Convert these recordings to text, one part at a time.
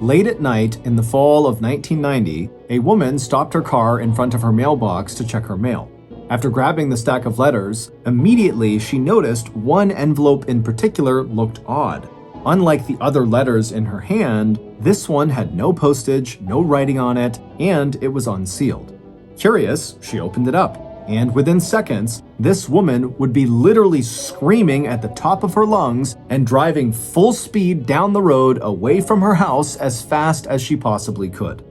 Late at night in the fall of 1990, a woman stopped her car in front of her mailbox to check her mail. After grabbing the stack of letters, immediately she noticed one envelope in particular looked odd. Unlike the other letters in her hand, this one had no postage, no writing on it, and it was unsealed. Curious, she opened it up, and within seconds, this woman would be literally screaming at the top of her lungs and driving full speed down the road away from her house as fast as she possibly could.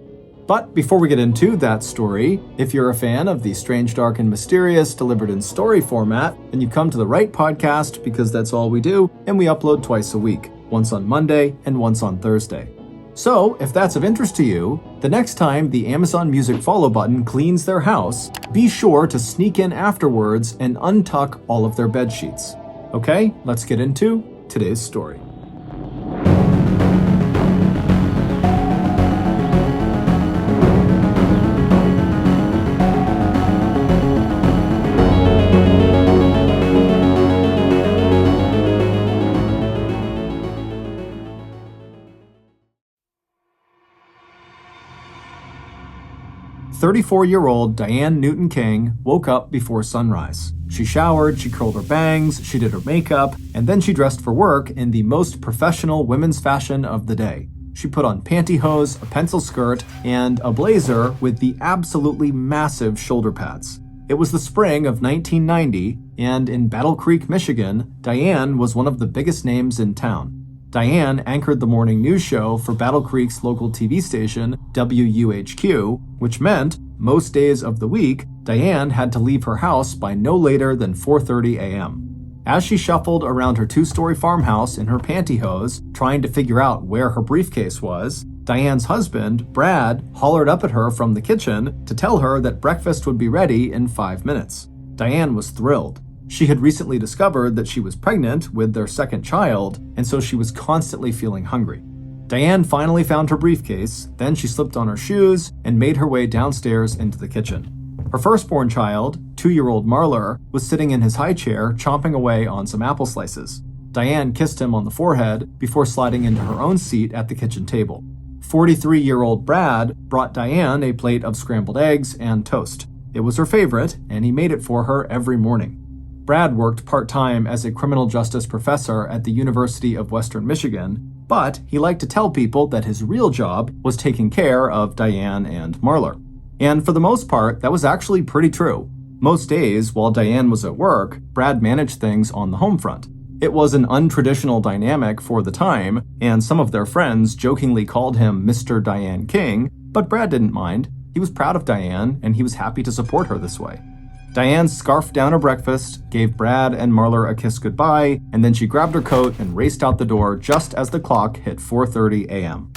But before we get into that story, if you're a fan of the strange, dark, and mysterious delivered in story format, then you come to the right podcast because that's all we do, and we upload twice a week, once on Monday and once on Thursday. So, if that's of interest to you, the next time the Amazon Music follow button cleans their house, be sure to sneak in afterwards and untuck all of their bed sheets. Okay, let's get into today's story. "34-year-old Diane Newton King woke up before sunrise. She showered, she curled her bangs, she did her makeup, and then she dressed for work in the most professional women's fashion of the day. She put on pantyhose, a pencil skirt, and a blazer with the absolutely massive shoulder pads. It was the spring of 1990, and in Battle Creek, Michigan, Diane was one of the biggest names in town. Diane anchored the morning news show for Battle Creek's local TV station, WUHQ, which meant most days of the week, Diane had to leave her house by no later than 4:30 a.m. As she shuffled around her two-story farmhouse in her pantyhose, trying to figure out where her briefcase was, Diane's husband, Brad, hollered up at her from the kitchen to tell her that breakfast would be ready in 5 minutes. Diane was thrilled. She had recently discovered that she was pregnant with their second child, and so she was constantly feeling hungry. Diane finally found her briefcase, then she slipped on her shoes and made her way downstairs into the kitchen. Her firstborn child, 2-year-old Marler, was sitting in his high chair chomping away on some apple slices. Diane kissed him on the forehead before sliding into her own seat at the kitchen table. 43-year-old Brad brought Diane a plate of scrambled eggs and toast. It was her favorite, and he made it for her every morning. Brad worked part-time as a criminal justice professor at the University of Western Michigan, but he liked to tell people that his real job was taking care of Diane and Marler. And for the most part, that was actually pretty true. Most days, while Diane was at work, Brad managed things on the home front. It was an untraditional dynamic for the time, and some of their friends jokingly called him Mr. Diane King, but Brad didn't mind. He was proud of Diane, and he was happy to support her this way. Diane scarfed down her breakfast, gave Brad and Marler a kiss goodbye, and then she grabbed her coat and raced out the door just as the clock hit 4:30 a.m.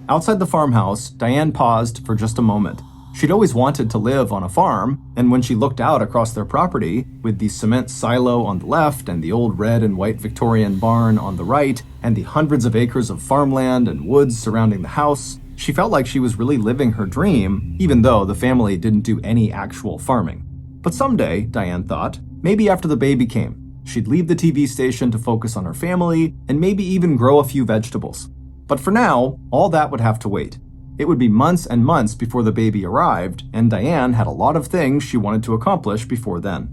Outside the farmhouse, Diane paused for just a moment. She'd always wanted to live on a farm, and when she looked out across their property, with the cement silo on the left and the old red and white Victorian barn on the right, and the hundreds of acres of farmland and woods surrounding the house, she felt like she was really living her dream, even though the family didn't do any actual farming. But someday, Diane thought, maybe after the baby came, she'd leave the TV station to focus on her family and maybe even grow a few vegetables. But for now, all that would have to wait. It would be months and months before the baby arrived, and Diane had a lot of things she wanted to accomplish before then.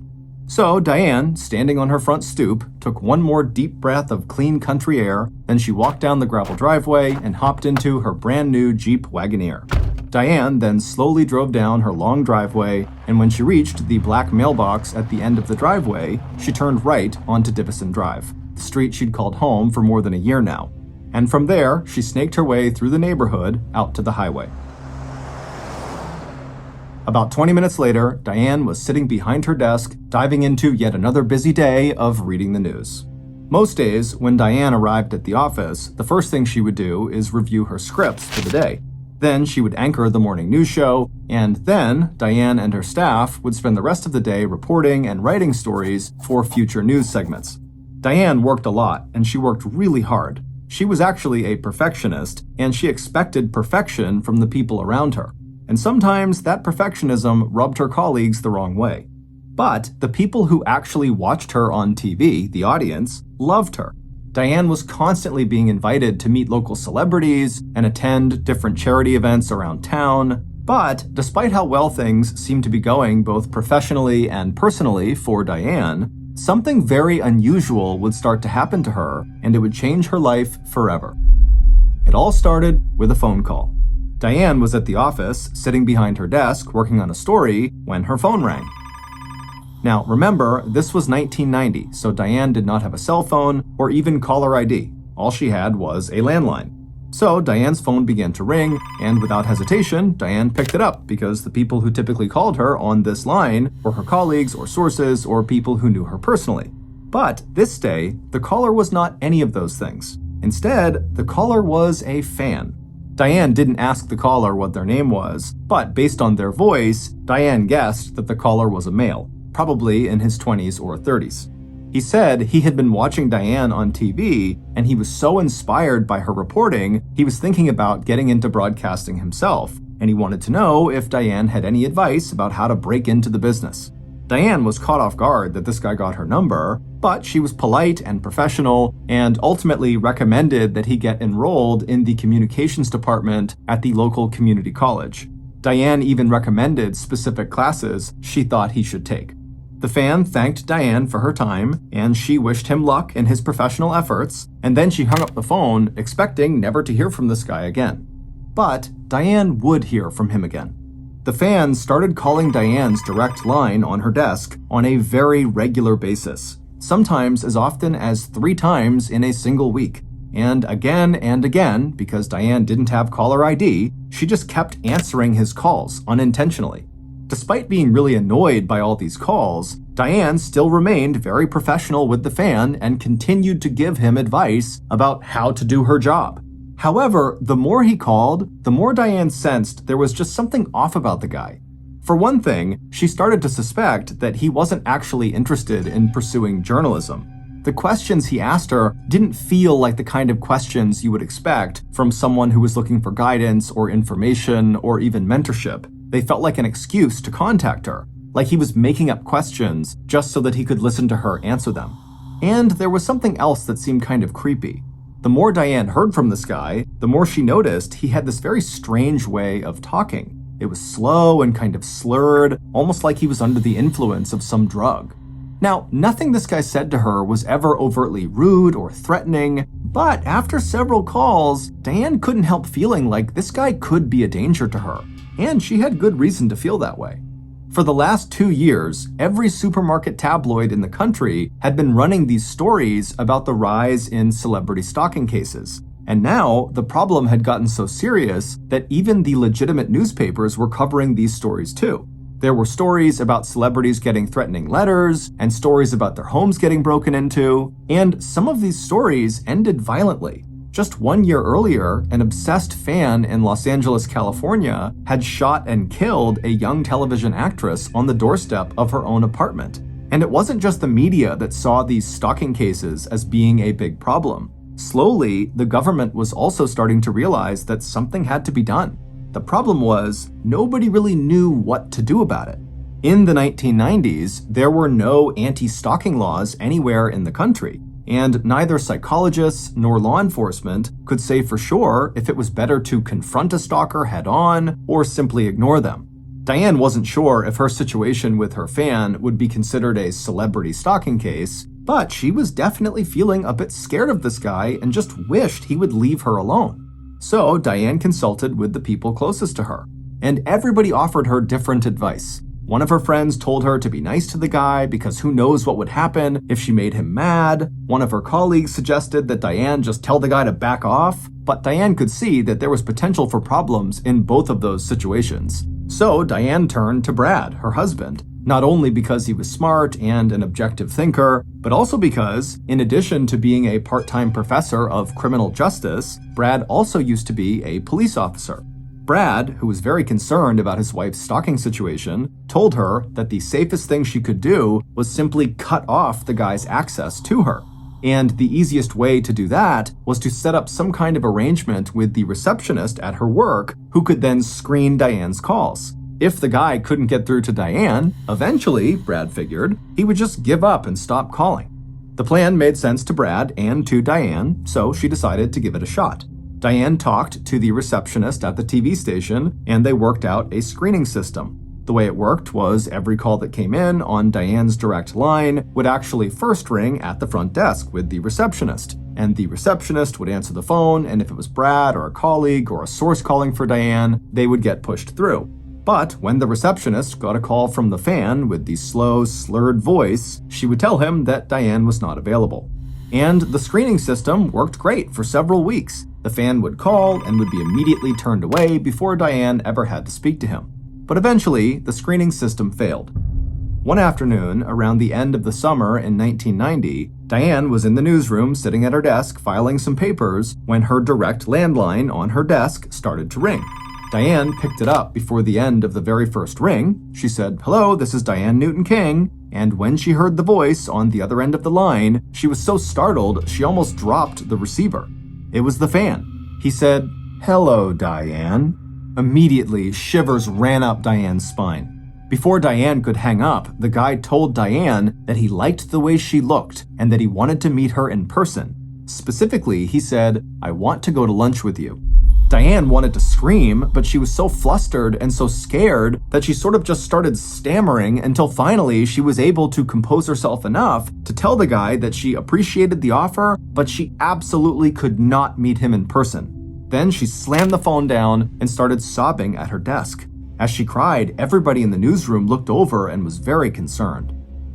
So Diane, standing on her front stoop, took one more deep breath of clean country air, then she walked down the gravel driveway and hopped into her brand new Jeep Wagoneer. Diane then slowly drove down her long driveway, and when she reached the black mailbox at the end of the driveway, she turned right onto Divison Drive, the street she'd called home for more than a year now. And from there, she snaked her way through the neighborhood out to the highway. About 20 minutes later, Diane was sitting behind her desk, diving into yet another busy day of reading the news. Most days, when Diane arrived at the office, the first thing she would do is review her scripts for the day. Then she would anchor the morning news show, and then Diane and her staff would spend the rest of the day reporting and writing stories for future news segments. Diane worked a lot, and she worked really hard. She was actually a perfectionist, and she expected perfection from the people around her. And sometimes that perfectionism rubbed her colleagues the wrong way. But the people who actually watched her on TV, the audience, loved her. Diane was constantly being invited to meet local celebrities and attend different charity events around town. But despite how well things seemed to be going both professionally and personally for Diane, something very unusual would start to happen to her, and it would change her life forever. It all started with a phone call. Diane was at the office, sitting behind her desk, working on a story, when her phone rang. Now, remember, this was 1990, so Diane did not have a cell phone or even caller ID. All she had was a landline. So Diane's phone began to ring, and without hesitation, Diane picked it up because the people who typically called her on this line were her colleagues or sources or people who knew her personally. But this day, the caller was not any of those things. Instead, the caller was a fan. Diane didn't ask the caller what their name was, but based on their voice, Diane guessed that the caller was a male, probably in his 20s or 30s. He said he had been watching Diane on TV, and he was so inspired by her reporting, he was thinking about getting into broadcasting himself, and he wanted to know if Diane had any advice about how to break into the business. Diane was caught off guard that this guy got her number, but she was polite and professional and ultimately recommended that he get enrolled in the communications department at the local community college. Diane even recommended specific classes she thought he should take. The fan thanked Diane for her time, and she wished him luck in his professional efforts, and then she hung up the phone, expecting never to hear from this guy again. But Diane would hear from him again. The fan started calling Diane's direct line on her desk on a very regular basis, sometimes as often as 3 times in a single week. And again, because Diane didn't have caller ID, she just kept answering his calls unintentionally. Despite being really annoyed by all these calls, Diane still remained very professional with the fan and continued to give him advice about how to do her job. However, the more he called, the more Diane sensed there was just something off about the guy. For one thing, she started to suspect that he wasn't actually interested in pursuing journalism. The questions he asked her didn't feel like the kind of questions you would expect from someone who was looking for guidance or information or even mentorship. They felt like an excuse to contact her, like he was making up questions just so that he could listen to her answer them. And there was something else that seemed kind of creepy. The more Diane heard from this guy, the more she noticed he had this very strange way of talking. It was slow and kind of slurred, almost like he was under the influence of some drug. Now, nothing this guy said to her was ever overtly rude or threatening, but after several calls, Diane couldn't help feeling like this guy could be a danger to her. And she had good reason to feel that way. For the last 2 years, every supermarket tabloid in the country had been running these stories about the rise in celebrity stalking cases. And now, the problem had gotten so serious that even the legitimate newspapers were covering these stories too. There were stories about celebrities getting threatening letters, and stories about their homes getting broken into, and some of these stories ended violently. Just 1 year earlier, an obsessed fan in Los Angeles, California, had shot and killed a young television actress on the doorstep of her own apartment. And it wasn't just the media that saw these stalking cases as being a big problem. Slowly, the government was also starting to realize that something had to be done. The problem was, nobody really knew what to do about it. In the 1990s, there were no anti-stalking laws anywhere in the country. And neither psychologists nor law enforcement could say for sure if it was better to confront a stalker head-on or simply ignore them. Diane wasn't sure if her situation with her fan would be considered a celebrity stalking case, but she was definitely feeling a bit scared of this guy and just wished he would leave her alone. So Diane consulted with the people closest to her, and everybody offered her different advice. One of her friends told her to be nice to the guy because who knows what would happen if she made him mad. One of her colleagues suggested that Diane just tell the guy to back off, but Diane could see that there was potential for problems in both of those situations. So Diane turned to Brad, her husband, not only because he was smart and an objective thinker, but also because, in addition to being a part-time professor of criminal justice, Brad also used to be a police officer. Brad, who was very concerned about his wife's stalking situation, told her that the safest thing she could do was simply cut off the guy's access to her. And the easiest way to do that was to set up some kind of arrangement with the receptionist at her work who could then screen Diane's calls. If the guy couldn't get through to Diane, eventually, Brad figured, he would just give up and stop calling. The plan made sense to Brad and to Diane, so she decided to give it a shot. Diane talked to the receptionist at the TV station, and they worked out a screening system. The way it worked was every call that came in on Diane's direct line would actually first ring at the front desk with the receptionist, and the receptionist would answer the phone, and if it was Brad or a colleague or a source calling for Diane, they would get pushed through. But when the receptionist got a call from the fan with the slow, slurred voice, she would tell him that Diane was not available. And the screening system worked great for several weeks. The fan would call and would be immediately turned away before Diane ever had to speak to him. But eventually, the screening system failed. One afternoon, around the end of the summer in 1990, Diane was in the newsroom sitting at her desk filing some papers when her direct landline on her desk started to ring. Diane picked it up before the end of the very first ring. She said, "Hello, this is Diane Newton King." And when she heard the voice on the other end of the line, she was so startled she almost dropped the receiver. It was the fan. He said, "Hello, Diane." Immediately, shivers ran up Diane's spine. Before Diane could hang up, the guy told Diane that he liked the way she looked and that he wanted to meet her in person. Specifically, he said, "I want to go to lunch with you." Diane wanted to scream, but she was so flustered and so scared that she sort of just started stammering until finally she was able to compose herself enough to tell the guy that she appreciated the offer, but she absolutely could not meet him in person. Then she slammed the phone down and started sobbing at her desk. As she cried, everybody in the newsroom looked over and was very concerned.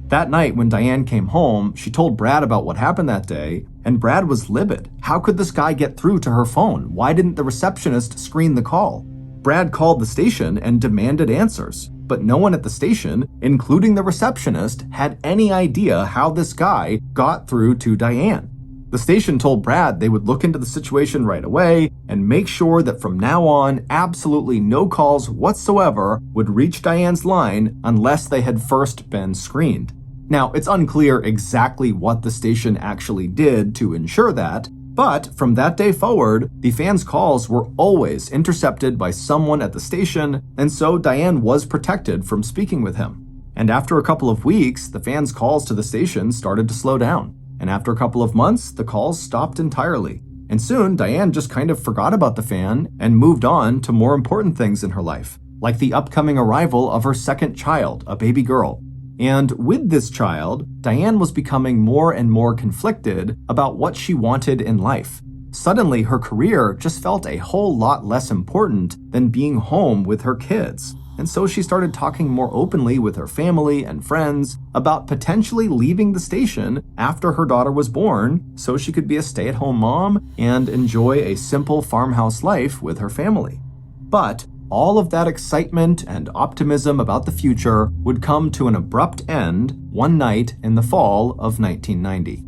That night, when Diane came home, she told Brad about what happened that day, and Brad was livid. How could this guy get through to her phone? Why didn't the receptionist screen the call? Brad called the station and demanded answers, but no one at the station, including the receptionist, had any idea how this guy got through to Diane. The station told Brad they would look into the situation right away and make sure that from now on, absolutely no calls whatsoever would reach Diane's line unless they had first been screened. Now, it's unclear exactly what the station actually did to ensure that, but from that day forward, the fan's calls were always intercepted by someone at the station, and so Diane was protected from speaking with him. And after a couple of weeks, the fan's calls to the station started to slow down. And after a couple of months, the calls stopped entirely. And soon, Diane just kind of forgot about the fan and moved on to more important things in her life, like the upcoming arrival of her second child, a baby girl. And with this child, Diane was becoming more and more conflicted about what she wanted in life. Suddenly, her career just felt a whole lot less important than being home with her kids. And so she started talking more openly with her family and friends about potentially leaving the station after her daughter was born so she could be a stay-at-home mom and enjoy a simple farmhouse life with her family. But all of that excitement and optimism about the future would come to an abrupt end one night in the fall of 1990.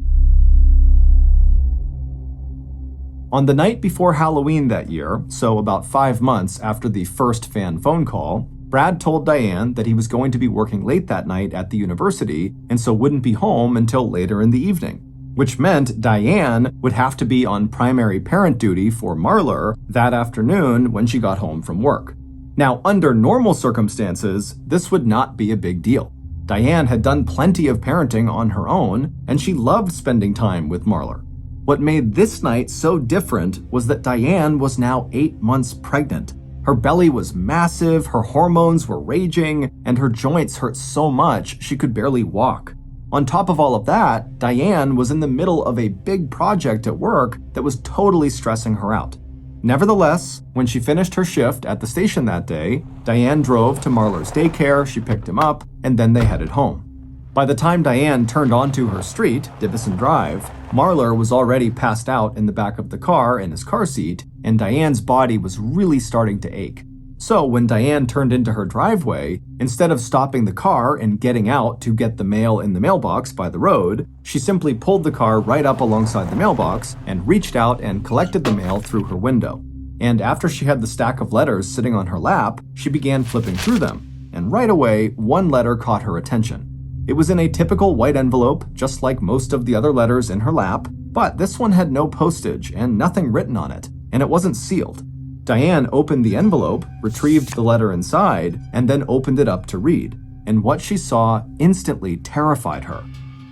On the night before Halloween that year, so about 5 months after the first fan phone call, Brad told Diane that he was going to be working late that night at the university and so wouldn't be home until later in the evening, which meant Diane would have to be on primary parent duty for Marlar that afternoon when she got home from work. Now, under normal circumstances, this would not be a big deal. Diane had done plenty of parenting on her own, and she loved spending time with Marlar. What made this night so different was that Diane was now 8 months pregnant. Her belly was massive, her hormones were raging, and her joints hurt so much she could barely walk. On top of all of that, Diane was in the middle of a big project at work that was totally stressing her out. Nevertheless, when she finished her shift at the station that day, Diane drove to Marlar's daycare, she picked him up, and then they headed home. By the time Diane turned onto her street, Divison Drive, Marlar was already passed out in the back of the car in his car seat, and Diane's body was really starting to ache. So when Diane turned into her driveway, instead of stopping the car and getting out to get the mail in the mailbox by the road, she simply pulled the car right up alongside the mailbox and reached out and collected the mail through her window. And after she had the stack of letters sitting on her lap, she began flipping through them. And right away, one letter caught her attention. It was in a typical white envelope, just like most of the other letters in her lap, but this one had no postage and nothing written on it, and it wasn't sealed. Diane opened the envelope, retrieved the letter inside, and then opened it up to read. And what she saw instantly terrified her.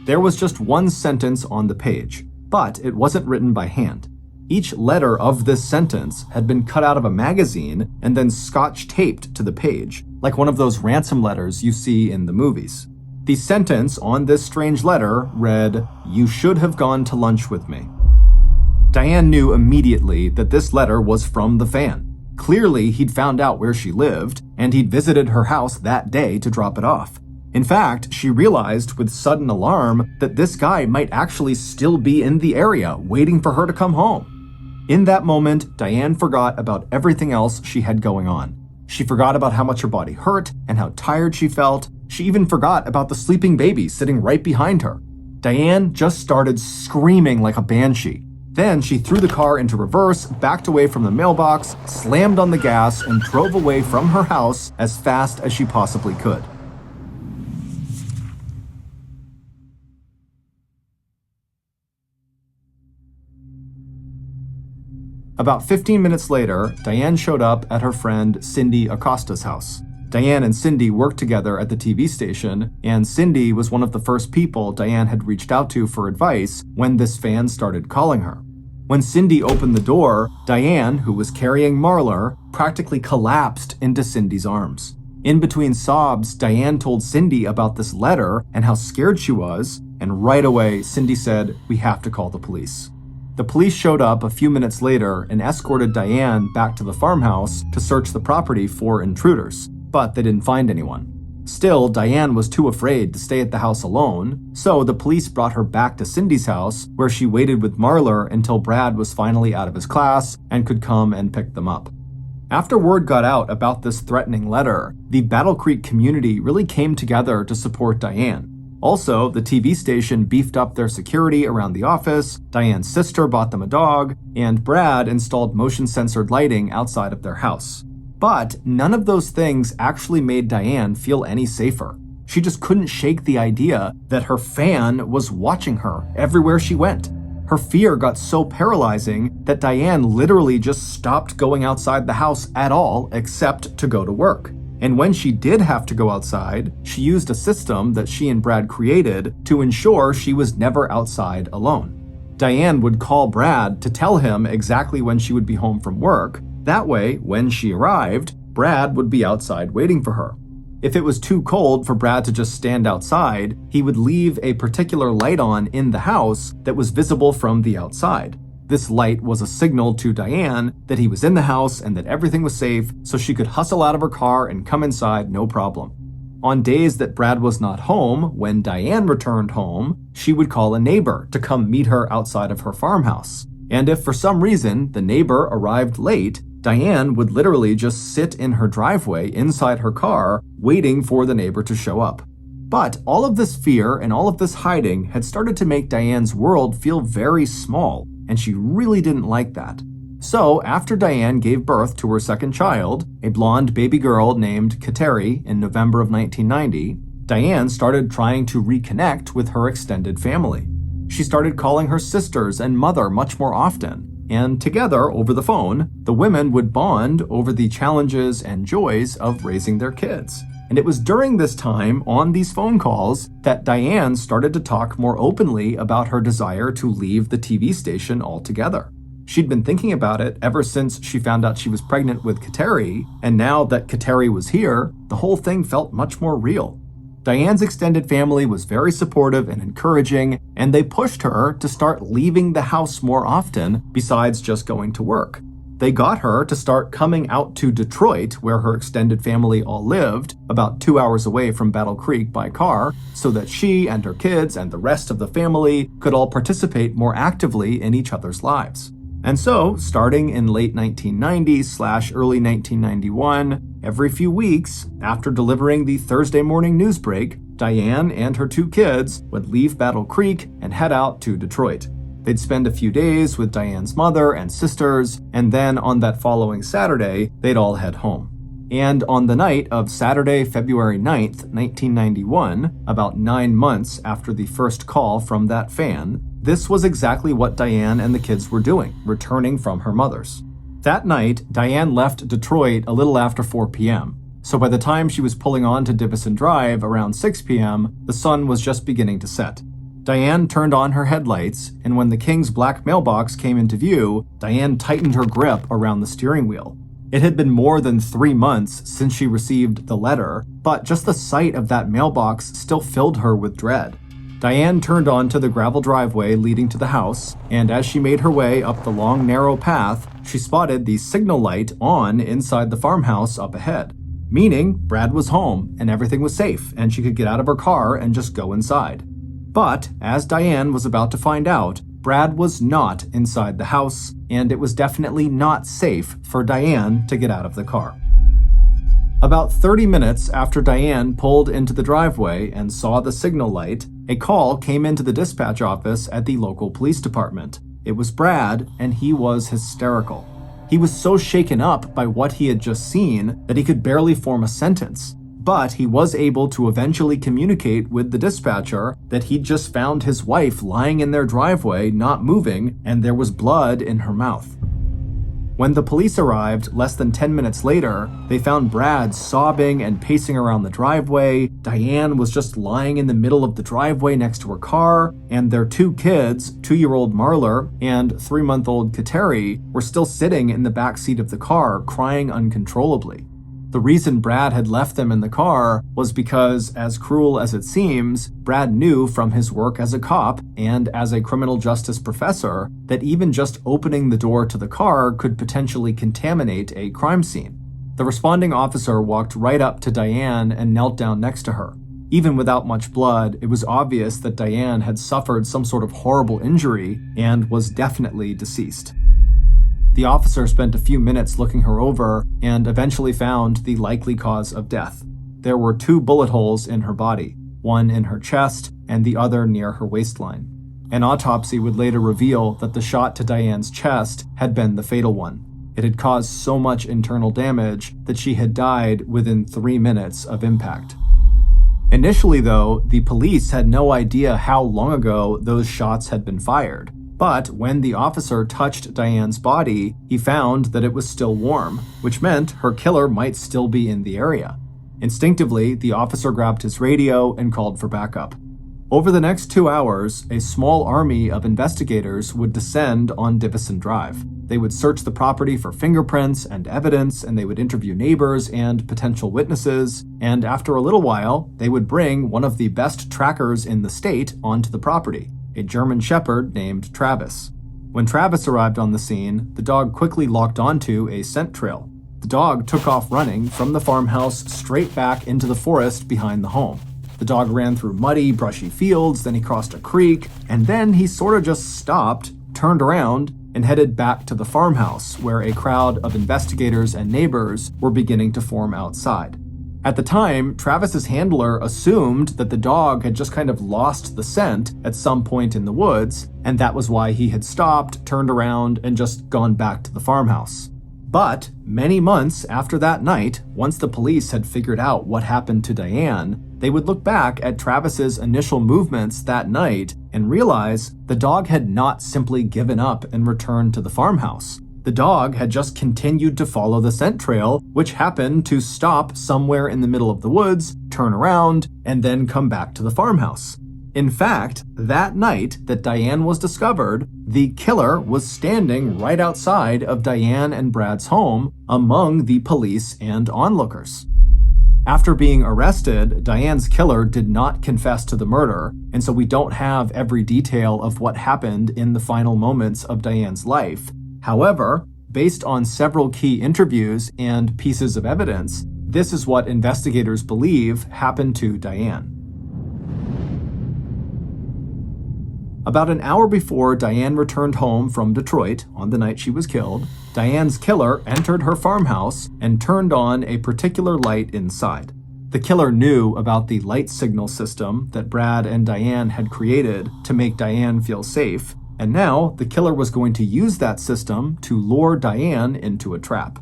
There was just one sentence on the page, but it wasn't written by hand. Each letter of this sentence had been cut out of a magazine and then scotch taped to the page, like one of those ransom letters you see in the movies. The sentence on this strange letter read, "You should have gone to lunch with me." Diane knew immediately that this letter was from the fan. Clearly, he'd found out where she lived, and he'd visited her house that day to drop it off. In fact, she realized with sudden alarm that this guy might actually still be in the area, waiting for her to come home. In that moment, Diane forgot about everything else she had going on. She forgot about how much her body hurt and how tired she felt. She even forgot about the sleeping baby sitting right behind her. Diane just started screaming like a banshee. Then she threw the car into reverse, backed away from the mailbox, slammed on the gas, and drove away from her house as fast as she possibly could. About 15 minutes later, Diane showed up at her friend Cindy Acosta's house. Diane and Cindy worked together at the TV station, and Cindy was one of the first people Diane had reached out to for advice when this fan started calling her. When Cindy opened the door, Diane, who was carrying Marlar, practically collapsed into Cindy's arms. In between sobs, Diane told Cindy about this letter and how scared she was, and right away, Cindy said, "We have to call the police." The police showed up a few minutes later and escorted Diane back to the farmhouse to search the property for intruders, but they didn't find anyone. Still, Diane was too afraid to stay at the house alone, so the police brought her back to Cindy's house, where she waited with Marlar until Brad was finally out of his class and could come and pick them up. After word got out about this threatening letter, the Battle Creek community really came together to support Diane. Also, the TV station beefed up their security around the office, Diane's sister bought them a dog, and Brad installed motion-censored lighting outside of their house. But none of those things actually made Diane feel any safer. She just couldn't shake the idea that her fan was watching her everywhere she went. Her fear got so paralyzing that Diane literally just stopped going outside the house at all except to go to work. And when she did have to go outside, she used a system that she and Brad created to ensure she was never outside alone. Diane would call Brad to tell him exactly when she would be home from work. That way, when she arrived, Brad would be outside waiting for her. If it was too cold for Brad to just stand outside, he would leave a particular light on in the house that was visible from the outside. This light was a signal to Diane that he was in the house and that everything was safe, so she could hustle out of her car and come inside no problem. On days that Brad was not home, when Diane returned home, she would call a neighbor to come meet her outside of her farmhouse. And if for some reason the neighbor arrived late, Diane would literally just sit in her driveway inside her car, waiting for the neighbor to show up. But all of this fear and all of this hiding had started to make Diane's world feel very small, and she really didn't like that. So, after Diane gave birth to her second child, a blonde baby girl named Kateri, in November of 1990, Diane started trying to reconnect with her extended family. She started calling her sisters and mother much more often, and together, over the phone, the women would bond over the challenges and joys of raising their kids. And it was during this time, on these phone calls, that Diane started to talk more openly about her desire to leave the TV station altogether. She'd been thinking about it ever since she found out she was pregnant with Kateri, and now that Kateri was here, the whole thing felt much more real. Diane's extended family was very supportive and encouraging, and they pushed her to start leaving the house more often besides just going to work. They got her to start coming out to Detroit, where her extended family all lived, about 2 hours away from Battle Creek by car, so that she and her kids and the rest of the family could all participate more actively in each other's lives. And so, starting in late 1990/early 1991, every few weeks, after delivering the Thursday morning news break, Diane and her 2 kids would leave Battle Creek and head out to Detroit. They'd spend a few days with Diane's mother and sisters, and then on that following Saturday, they'd all head home. And on the night of Saturday, February 9th, 1991, about 9 months after the first call from that fan, this was exactly what Diane and the kids were doing, returning from her mother's. That night, Diane left Detroit a little after 4 p.m., so by the time she was pulling on to Divison Drive around 6 p.m., the sun was just beginning to set. Diane turned on her headlights, and when the King's black mailbox came into view, Diane tightened her grip around the steering wheel. It had been more than 3 months since she received the letter, but just the sight of that mailbox still filled her with dread. Diane turned onto the gravel driveway leading to the house, and as she made her way up the long, narrow path, she spotted the signal light on inside the farmhouse up ahead, meaning Brad was home and everything was safe and she could get out of her car and just go inside. But, as Diane was about to find out, Brad was not inside the house, and it was definitely not safe for Diane to get out of the car. About 30 minutes after Diane pulled into the driveway and saw the signal light, a call came into the dispatch office at the local police department. It was Brad, and he was hysterical. He was so shaken up by what he had just seen that he could barely form a sentence. But he was able to eventually communicate with the dispatcher that he'd just found his wife lying in their driveway, not moving, and there was blood in her mouth. When the police arrived less than 10 minutes later, they found Brad sobbing and pacing around the driveway. Diane was just lying in the middle of the driveway next to her car, and their 2 kids, 2-year-old Marler and 3-month-old Kateri, were still sitting in the back seat of the car, crying uncontrollably. The reason Brad had left them in the car was because, as cruel as it seems, Brad knew from his work as a cop and as a criminal justice professor that even just opening the door to the car could potentially contaminate a crime scene. The responding officer walked right up to Diane and knelt down next to her. Even without much blood, it was obvious that Diane had suffered some sort of horrible injury and was definitely deceased. The officer spent a few minutes looking her over and eventually found the likely cause of death. There were 2 bullet holes in her body, one in her chest and the other near her waistline. An autopsy would later reveal that the shot to Diane's chest had been the fatal one. It had caused so much internal damage that she had died within 3 minutes of impact. Initially, though, the police had no idea how long ago those shots had been fired. But when the officer touched Diane's body, he found that it was still warm, which meant her killer might still be in the area. Instinctively, the officer grabbed his radio and called for backup. Over the next 2 hours, a small army of investigators would descend on Divison Drive. They would search the property for fingerprints and evidence, and they would interview neighbors and potential witnesses, and after a little while, they would bring one of the best trackers in the state onto the property, a German Shepherd named Travis. When Travis arrived on the scene, the dog quickly locked onto a scent trail. The dog took off running from the farmhouse straight back into the forest behind the home. The dog ran through muddy, brushy fields, then he crossed a creek, and then he sort of just stopped, turned around, and headed back to the farmhouse, where a crowd of investigators and neighbors were beginning to form outside. At the time, Travis's handler assumed that the dog had just kind of lost the scent at some point in the woods, and that was why he had stopped, turned around, and just gone back to the farmhouse. But many months after that night, once the police had figured out what happened to Diane, they would look back at Travis's initial movements that night and realize the dog had not simply given up and returned to the farmhouse. The dog had just continued to follow the scent trail, which happened to stop somewhere in the middle of the woods, turn around, and then come back to the farmhouse. In fact, that night that Diane was discovered, the killer was standing right outside of Diane and Brad's home among the police and onlookers. After being arrested, Diane's killer did not confess to the murder, and so we don't have every detail of what happened in the final moments of Diane's life. However, based on several key interviews and pieces of evidence, this is what investigators believe happened to Diane. About an hour before Diane returned home from Detroit on the night she was killed, Diane's killer entered her farmhouse and turned on a particular light inside. The killer knew about the light signal system that Brad and Diane had created to make Diane feel safe, and now the killer was going to use that system to lure Diane into a trap.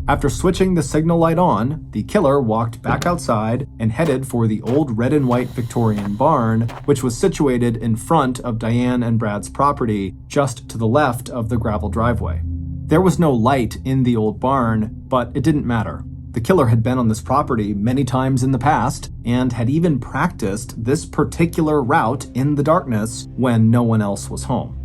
After switching the signal light on, the killer walked back outside and headed for the old red and white Victorian barn, which was situated in front of Diane and Brad's property, just to the left of the gravel driveway. There was no light in the old barn, but it didn't matter. The killer had been on this property many times in the past and had even practiced this particular route in the darkness when no one else was home.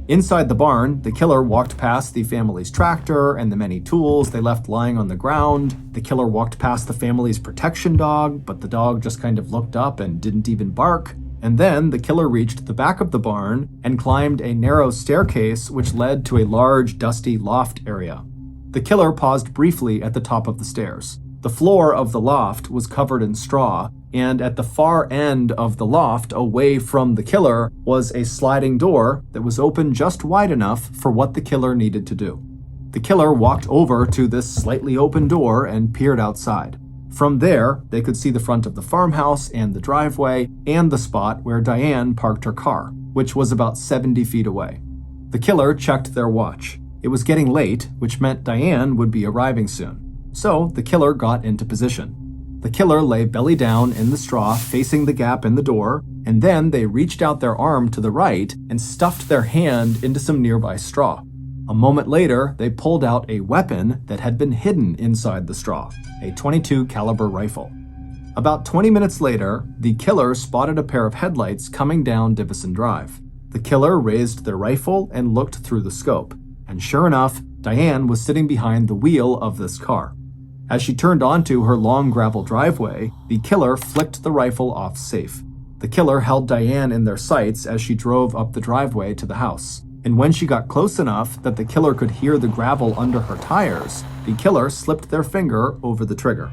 Inside the barn, the killer walked past the family's tractor and the many tools they left lying on the ground. The killer walked past the family's protection dog, but the dog just kind of looked up and didn't even bark. And then the killer reached the back of the barn and climbed a narrow staircase which led to a large, dusty loft area. The killer paused briefly at the top of the stairs. The floor of the loft was covered in straw, and at the far end of the loft, away from the killer, was a sliding door that was open just wide enough for what the killer needed to do. The killer walked over to this slightly open door and peered outside. From there, they could see the front of the farmhouse and the driveway and the spot where Diane parked her car, which was about 70 feet away. The killer checked their watch. It was getting late, which meant Diane would be arriving soon. So the killer got into position. The killer lay belly down in the straw facing the gap in the door, and then they reached out their arm to the right and stuffed their hand into some nearby straw. A moment later, they pulled out a weapon that had been hidden inside the straw, a .22 caliber rifle. About 20 minutes later, the killer spotted a pair of headlights coming down Divison Drive. The killer raised their rifle and looked through the scope, and sure enough, Diane was sitting behind the wheel of this car. As she turned onto her long gravel driveway, the killer flicked the rifle off safe. The killer held Diane in their sights as she drove up the driveway to the house. And when she got close enough that the killer could hear the gravel under her tires, the killer slipped their finger over the trigger.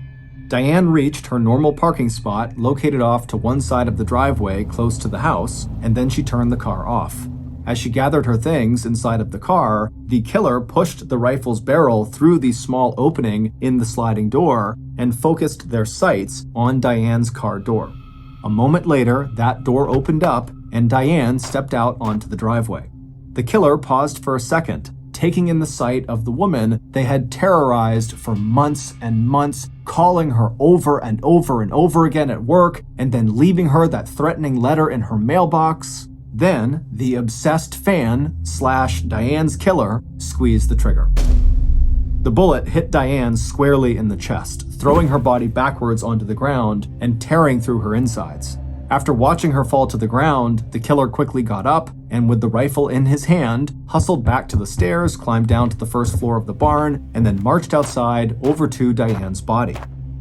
Diane reached her normal parking spot located off to one side of the driveway close to the house, and then she turned the car off. As she gathered her things inside of the car, the killer pushed the rifle's barrel through the small opening in the sliding door and focused their sights on Diane's car door. A moment later, that door opened up and Diane stepped out onto the driveway. The killer paused for a second, taking in the sight of the woman they had terrorized for months and months, calling her over and over and over again at work, and then leaving her that threatening letter in her mailbox. Then, the obsessed fan / Diane's killer squeezed the trigger. The bullet hit Diane squarely in the chest, throwing her body backwards onto the ground and tearing through her insides. After watching her fall to the ground, the killer quickly got up and, with the rifle in his hand, hustled back to the stairs, climbed down to the first floor of the barn, and then marched outside over to Diane's body.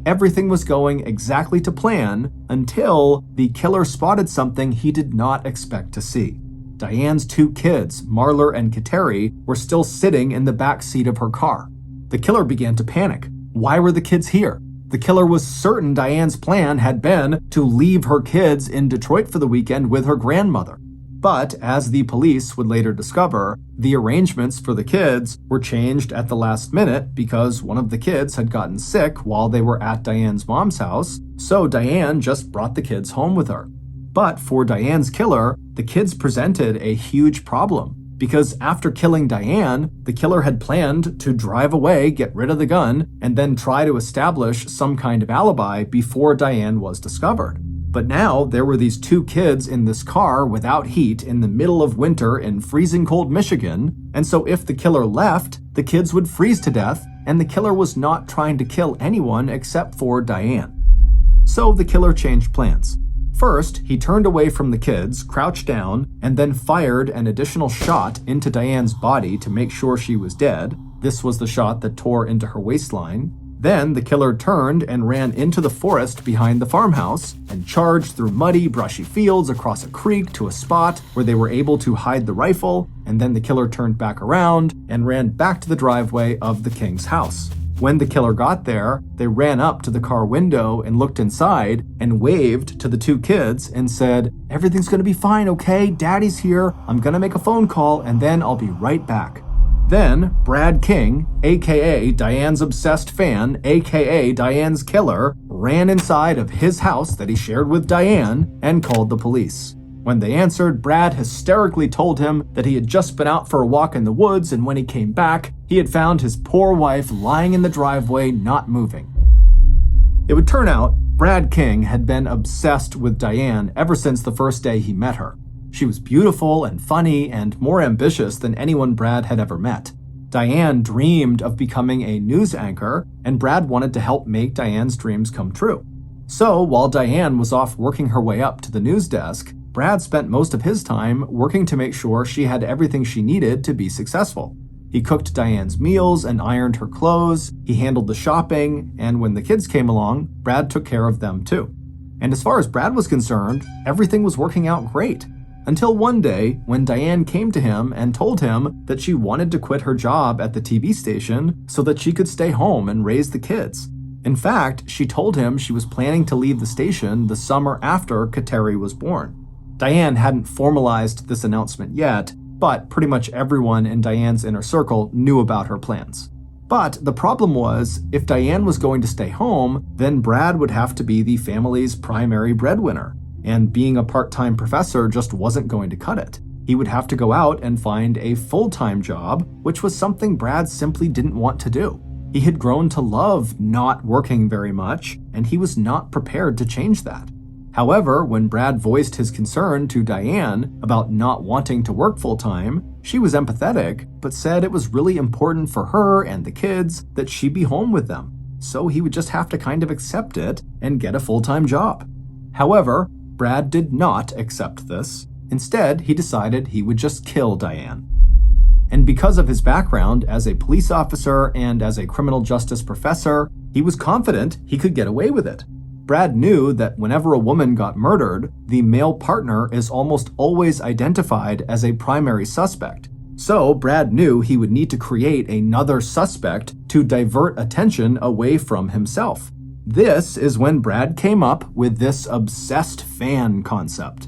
Everything was going exactly to plan until the killer spotted something he did not expect to see. Diane's two kids, Marler and Kateri, were still sitting in the back seat of her car. The killer began to panic. Why were the kids here? The killer was certain Diane's plan had been to leave her kids in Detroit for the weekend with her grandmother. But, as the police would later discover, the arrangements for the kids were changed at the last minute because one of the kids had gotten sick while they were at Diane's mom's house, so Diane just brought the kids home with her. But for Diane's killer, the kids presented a huge problem, because after killing Diane, the killer had planned to drive away, get rid of the gun, and then try to establish some kind of alibi before Diane was discovered. But now there were these two kids in this car without heat in the middle of winter in freezing cold Michigan, and so if the killer left, the kids would freeze to death, and the killer was not trying to kill anyone except for Diane. So the killer changed plans. First, he turned away from the kids, crouched down, and then fired an additional shot into Diane's body to make sure she was dead. This was the shot that tore into her waistline. Then the killer turned and ran into the forest behind the farmhouse and charged through muddy, brushy fields across a creek to a spot where they were able to hide the rifle, and then the killer turned back around and ran back to the driveway of the King's house. When the killer got there, they ran up to the car window and looked inside and waved to the two kids and said, "Everything's gonna be fine, okay? Daddy's here. I'm gonna make a phone call and then I'll be right back." Then, Brad King, aka Diane's obsessed fan, aka Diane's killer, ran inside of his house that he shared with Diane and called the police. When they answered, Brad hysterically told him that he had just been out for a walk in the woods, and when he came back, he had found his poor wife lying in the driveway, not moving. It would turn out Brad King had been obsessed with Diane ever since the first day he met her. She was beautiful and funny and more ambitious than anyone Brad had ever met. Diane dreamed of becoming a news anchor, and Brad wanted to help make Diane's dreams come true. So, while Diane was off working her way up to the news desk, Brad spent most of his time working to make sure she had everything she needed to be successful. He cooked Diane's meals and ironed her clothes, he handled the shopping, and when the kids came along, Brad took care of them too. And as far as Brad was concerned, everything was working out great. Until one day, when Diane came to him and told him that she wanted to quit her job at the TV station so that she could stay home and raise the kids. In fact, she told him she was planning to leave the station the summer after Kateri was born. Diane hadn't formalized this announcement yet, but pretty much everyone in Diane's inner circle knew about her plans. But the problem was, if Diane was going to stay home, then Brad would have to be the family's primary breadwinner. And being a part-time professor just wasn't going to cut it. He would have to go out and find a full-time job, which was something Brad simply didn't want to do. He had grown to love not working very much, and he was not prepared to change that. However, when Brad voiced his concern to Diane about not wanting to work full-time, she was empathetic, but said it was really important for her and the kids that she be home with them. So he would just have to kind of accept it and get a full-time job. However, Brad did not accept this. Instead, he decided he would just kill Diane. And because of his background as a police officer and as a criminal justice professor, he was confident he could get away with it. Brad knew that whenever a woman got murdered, the male partner is almost always identified as a primary suspect. So Brad knew he would need to create another suspect to divert attention away from himself. This is when Brad came up with this obsessed fan concept.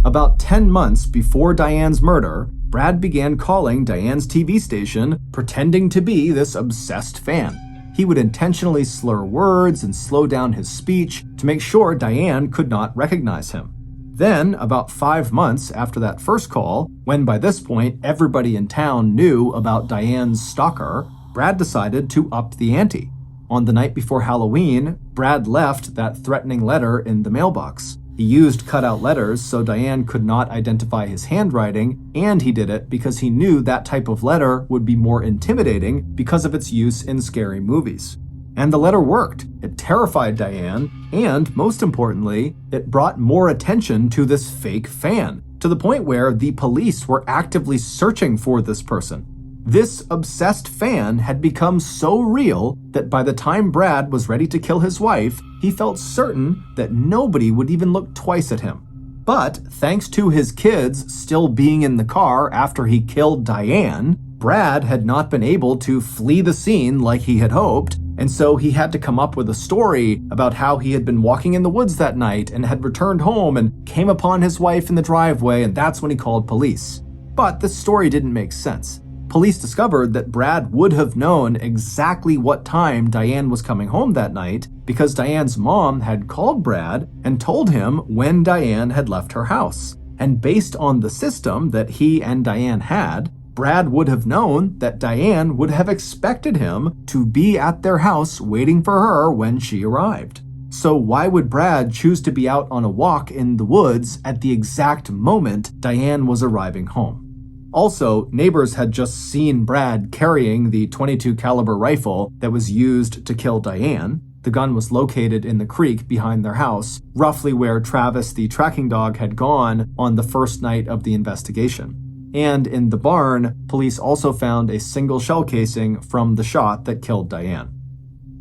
About 10 months before Diane's murder, Brad began calling Diane's TV station, pretending to be this obsessed fan. He would intentionally slur words and slow down his speech to make sure Diane could not recognize him. Then, about 5 months after that first call, when by this point everybody in town knew about Diane's stalker, Brad decided to up the ante. On the night before Halloween, Brad left that threatening letter in the mailbox. He used cutout letters so Diane could not identify his handwriting, and he did it because he knew that type of letter would be more intimidating because of its use in scary movies. And the letter worked. It terrified Diane, and most importantly, it brought more attention to this fake fan, to the point where the police were actively searching for this person. This obsessed fan had become so real that by the time Brad was ready to kill his wife, he felt certain that nobody would even look twice at him. But thanks to his kids still being in the car after he killed Diane, Brad had not been able to flee the scene like he had hoped, and so he had to come up with a story about how he had been walking in the woods that night and had returned home and came upon his wife in the driveway, and that's when he called police. But this story didn't make sense. Police discovered that Brad would have known exactly what time Diane was coming home that night because Diane's mom had called Brad and told him when Diane had left her house. And based on the system that he and Diane had, Brad would have known that Diane would have expected him to be at their house waiting for her when she arrived. So why would Brad choose to be out on a walk in the woods at the exact moment Diane was arriving home? Also, neighbors had just seen Brad carrying the .22 caliber rifle that was used to kill Diane. The gun was located in the creek behind their house, roughly where Travis the tracking dog had gone on the first night of the investigation. And in the barn, police also found a single shell casing from the shot that killed Diane.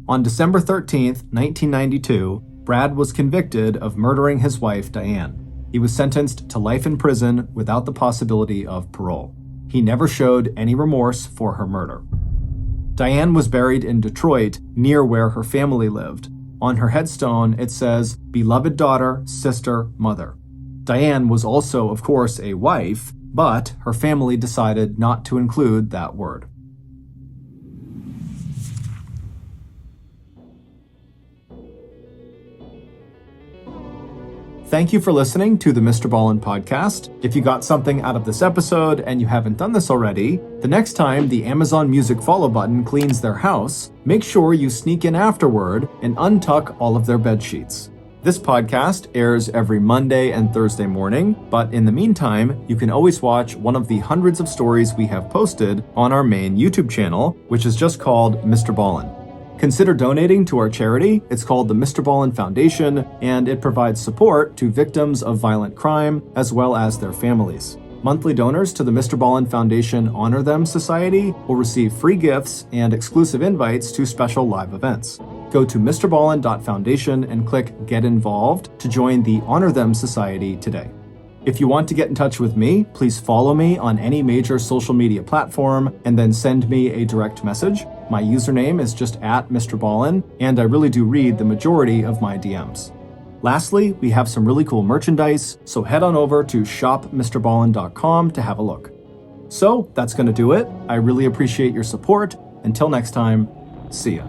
On December 13th, 1992, Brad was convicted of murdering his wife, Diane. He was sentenced to life in prison without the possibility of parole. He never showed any remorse for her murder. Diane was buried in Detroit, near where her family lived. On her headstone, it says, "Beloved daughter, sister, mother." Diane was also, of course, a wife, but her family decided not to include that word. Thank you for listening to the Mr. Ballen Podcast. If you got something out of this episode and you haven't done this already, the next time the Amazon Music follow button cleans their house, make sure you sneak in afterward and untuck all of their bed sheets. This podcast airs every Monday and Thursday morning, but in the meantime, you can always watch one of the hundreds of stories we have posted on our main YouTube channel, which is just called Mr. Ballen. Consider donating to our charity. It's called the Mr. Ballen Foundation, and it provides support to victims of violent crime as well as their families. Monthly donors to the Mr. Ballen Foundation Honor Them Society will receive free gifts and exclusive invites to special live events. Go to mrballen.foundation and click Get Involved to join the Honor Them Society today. If you want to get in touch with me, please follow me on any major social media platform and then send me a direct message. My username is just @MrBallen, and I really do read the majority of my DMs. Lastly, we have some really cool merchandise, so head on over to shopmrballen.com to have a look. So that's going to do it. I really appreciate your support. Until next time, see ya.